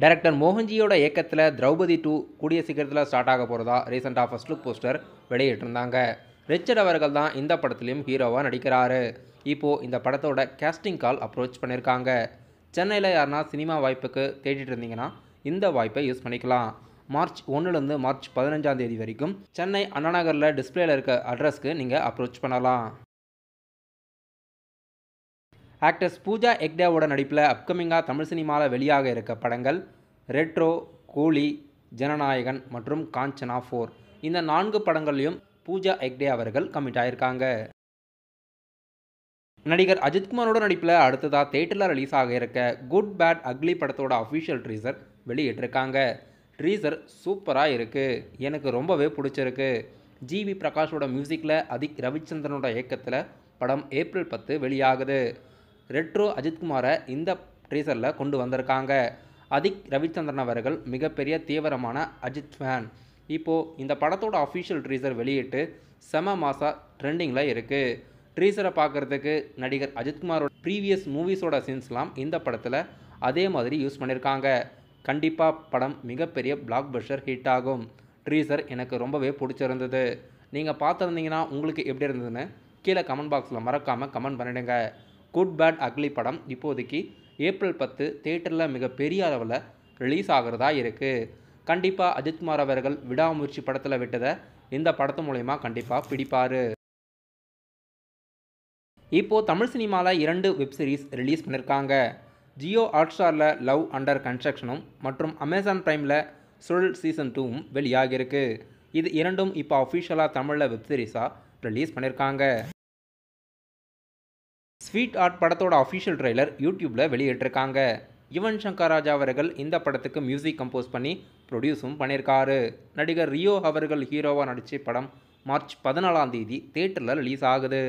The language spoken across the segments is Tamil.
டைரக்டர் மோகன்ஜியோட இயக்கத்தில் திரௌபதி 2 கூடிய சீக்கிரத்தில் ஸ்டார்ட் ஆக போகிறதா ரீசெண்டாக ஃபர்ஸ்ட் லுக் போஸ்டர் வெளியிட்டிருந்தாங்க. ரிச்சர்ட் அவர்கள் தான் இந்த படத்துலையும் ஹீரோவாக நடிக்கிறாரு. இப்போது இந்த படத்தோட கேஸ்டிங் கால் அப்ரோச் பண்ணியிருக்காங்க. சென்னையில் யாருனா சினிமா வாய்ப்புக்கு தேடிட்டு இருந்தீங்கன்னா இந்த வாய்ப்பை யூஸ் பண்ணிக்கலாம். மார்ச் 1லேருந்து மார்ச் 15ஆம் தேதி வரைக்கும் சென்னை அண்ணா நகரில் டிஸ்பிளேல இருக்க அட்ரஸ்க்கு நீங்கள் அப்ரோச் பண்ணலாம். ஆக்டர்ஸ் பூஜா ஹெக்டேவோட நடிப்பில் அப்கமிங்காக தமிழ் சினிமாவில் வெளியாக இருக்க படங்கள் ரெட்ரோ, கூலி, ஜனநாயகன் மற்றும் காஞ்சனா 4. இந்த 4 படங்கள்லையும் பூஜா ஹெக்டே அவர்கள் கமிட் ஆகியிருக்காங்க. நடிகர் அஜித்குமாரோட நடிப்பில் அடுத்ததாக தேட்டரில் ரிலீஸ் ஆக இருக்க குட் பேட் அக்லி படத்தோட அஃபிஷியல் ட்ரீசர் வெளியிட்டிருக்காங்க. ட்ரீசர் சூப்பராக இருக்குது, எனக்கு ரொம்பவே பிடிச்சிருக்கு. ஜிவி பிரகாஷோட மியூசிக்கில் அதிக் ரவிச்சந்திரனோட இயக்கத்தில் படம் ஏப்ரல் 10 வெளியாகுது. ரெட்ரோ அஜித்குமாரை இந்த ட்ரீசரில் கொண்டு வந்திருக்காங்க. அதிக் ரவிச்சந்திரன் அவர்கள் மிகப்பெரிய தீவிரமான அஜித் ஃபேன். இப்போது இந்த படத்தோட அஃபிஷியல் ட்ரீசர் வெளியிட்டு செம மாசா ட்ரெண்டிங்கில் இருக்குது. ட்ரீசரை பார்க்குறதுக்கு நடிகர் அஜித்குமாரோட ப்ரீவியஸ் மூவிஸோட சீன்ஸ்லாம் இந்த படத்தில் அதே மாதிரி யூஸ் பண்ணியிருக்காங்க. கண்டிப்பாக படம் மிகப்பெரிய பிளாக் பஸ்டர் ஹிட் ஆகும். ட்ரீசர் எனக்கு ரொம்பவே பிடிச்சிருந்தது. நீங்கள் பார்த்துருந்தீங்கன்னா உங்களுக்கு எப்படி இருந்ததுன்னு கீழே கமெண்ட் பாக்ஸில் மறக்காமல் கமெண்ட் பண்ணிடுங்க. குட் பேட் அக்லி படம் இப்போதைக்கு ஏப்ரல் 10 தேட்டரில் மிகப்பெரிய அளவில் ரிலீஸ் ஆகிறதா இருக்குது. கண்டிப்பாக அஜித்குமார் அவர்கள் விடாமுயற்சி படத்தில் விட்டதை இந்த படத்து மூலயமா கண்டிப்பாக பிடிப்பார். இப்போது தமிழ் சினிமாவில் 2 வெப்சீரிஸ் ரிலீஸ் பண்ணியிருக்காங்க. ஜியோ ஹாட்ஸ்டாரில் லவ் அண்டர் கன்ஸ்ட்ரக்ஷனும் மற்றும் அமேசான் பிரைமில் சுழல் சீசன் 2வும் வெளியாகிருக்கு. இது இரண்டும் இப்போ அஃபிஷியலாக தமிழில் வெப்சீரிஸாக ரிலீஸ் பண்ணியிருக்காங்க. ஸ்வீட் ஆர்ட் படத்தோட அஃபிஷியல் ட்ரெய்லர் யூடியூப்பில் வெளியிட்டிருக்காங்க. யுவன் சங்கர் ராஜா அவர்கள் இந்த படத்துக்கு மியூசிக் கம்போஸ் பண்ணி ப்ரொடியூஸும் பண்ணியிருக்காரு. நடிகர் ரியோ அவர்கள் ஹீரோவாக நடித்த படம் மார்ச் 14ஆம் தேதி தேட்டரில் ரிலீஸ் ஆகுது.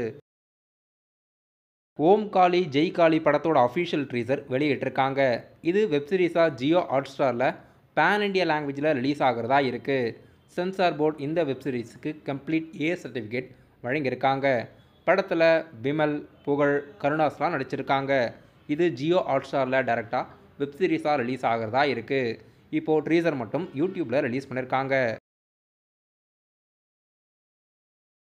ஓம் காளி ஜெய் காளி படத்தோட அஃபிஷியல் ட்ரீசர் வெளியிட்டிருக்காங்க. இது வெப்சீரிஸாக ஜியோ ஹாட்ஸ்டாரில் பேன் இண்டியா லாங்குவேஜில் ரிலீஸ் ஆகிறதா இருக்குது. சென்சார் போர்டு இந்த வெப்சீரிஸுக்கு கம்ப்ளீட் ஏ சர்டிஃபிகேட் வழங்கியிருக்காங்க. படத்தில் விமல், புகழ், கருணாஸ்லாம் நடிச்சிருக்காங்க. இது ஜியோ ஹாட்ஸ்டாரில் டைரெக்டாக வெப்சீரிஸாக ரிலீஸ் ஆகிறதா இருக்குது. இப்போது ட்ரீசர் மட்டும் யூடியூப்பில் ரிலீஸ் பண்ணியிருக்காங்க.